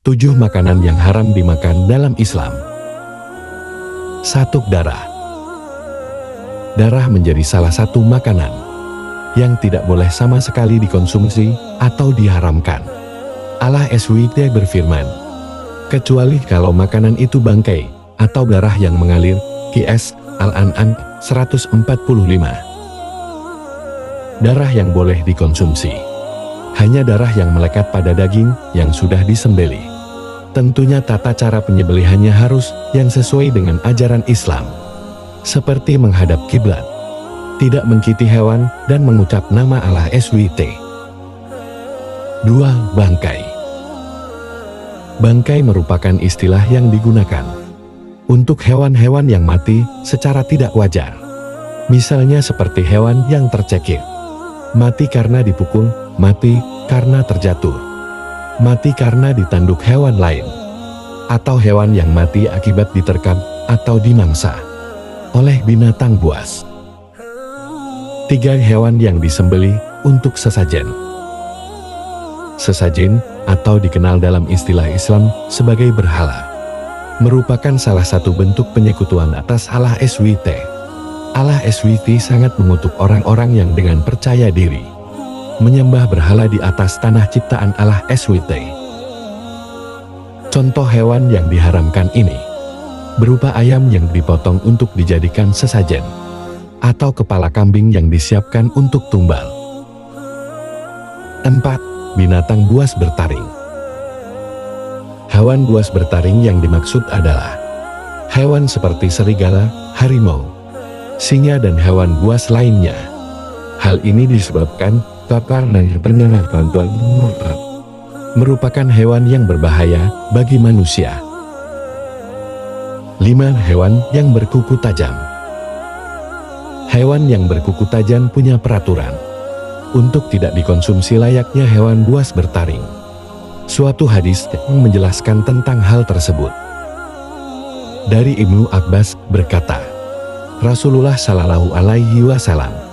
7 makanan yang haram dimakan dalam Islam. 1. Darah. Darah menjadi salah satu makanan yang tidak boleh sama sekali dikonsumsi atau diharamkan. Allah SWT berfirman, kecuali kalau makanan itu bangkai atau darah yang mengalir. QS Al-An'am 145. Darah yang boleh dikonsumsi hanya darah yang melekat pada daging yang sudah disembelih. Tentunya tata cara penyembelihannya harus yang sesuai dengan ajaran Islam, seperti menghadap kiblat, tidak mengkiti hewan, dan mengucap nama Allah SWT. 2. Bangkai. Bangkai merupakan istilah yang digunakan untuk hewan-hewan yang mati secara tidak wajar. Misalnya seperti hewan yang tercekik, mati karena dipukul, mati karena terjatuh, mati karena ditanduk hewan lain, atau hewan yang mati akibat diterkam atau dimangsa oleh binatang buas. 3. Hewan yang disembelih untuk sesajen. Sesajen, atau dikenal dalam istilah Islam sebagai berhala, merupakan salah satu bentuk penyekutuan atas Allah SWT. Allah SWT sangat mengutuk orang-orang yang dengan percaya diri menyembah berhala di atas tanah ciptaan Allah SWT. Contoh hewan yang diharamkan ini berupa ayam yang dipotong untuk dijadikan sesajen, atau kepala kambing yang disiapkan untuk tumbal. 4. Binatang buas bertaring. Hewan buas bertaring yang dimaksud adalah hewan seperti serigala, harimau, singa, dan hewan buas lainnya. Hal ini disebabkan karena bantuan merupakan hewan yang berbahaya bagi manusia. 5. Hewan yang berkuku tajam. Hewan yang berkuku tajam punya peraturan untuk tidak dikonsumsi layaknya hewan buas bertaring. Suatu hadis menjelaskan tentang hal tersebut. Dari Ibnu Abbas berkata, Rasulullah Shallallahu Alaihi Wasallam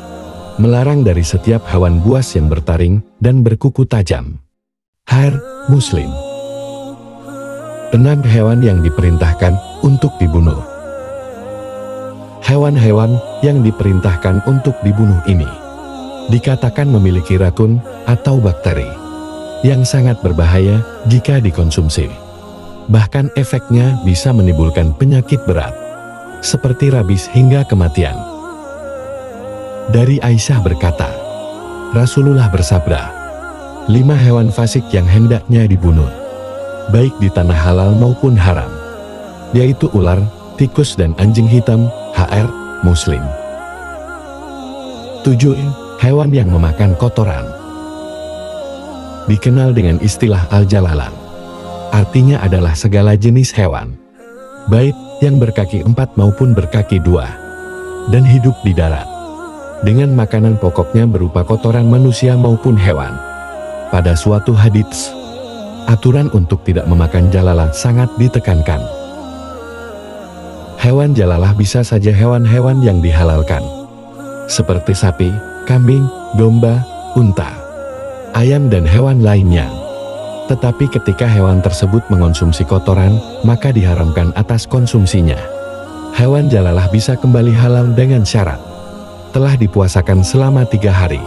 melarang dari setiap hewan buas yang bertaring dan berkuku tajam. Muslim. 6. Hewan yang diperintahkan untuk dibunuh. Hewan-hewan yang diperintahkan untuk dibunuh ini dikatakan memiliki racun atau bakteri yang sangat berbahaya jika dikonsumsi. Bahkan efeknya bisa menimbulkan penyakit berat seperti rabies hingga kematian. Dari Aisyah berkata, Rasulullah bersabda, 5 hewan fasik yang hendaknya dibunuh, baik di tanah halal maupun haram, yaitu ular, tikus, dan anjing hitam. Muslim. 7. Hewan yang memakan kotoran. Dikenal dengan istilah al-jalalan, artinya adalah segala jenis hewan, baik yang berkaki 4 maupun berkaki 2, dan hidup di darat, dengan makanan pokoknya berupa kotoran manusia maupun hewan. Pada suatu hadits, aturan untuk tidak memakan jalalah sangat ditekankan. Hewan jalalah bisa saja hewan-hewan yang dihalalkan, seperti sapi, kambing, domba, unta, ayam, dan hewan lainnya. Tetapi ketika hewan tersebut mengonsumsi kotoran, maka diharamkan atas konsumsinya. Hewan jalalah bisa kembali halal dengan syarat telah dipuasakan selama 3 hari.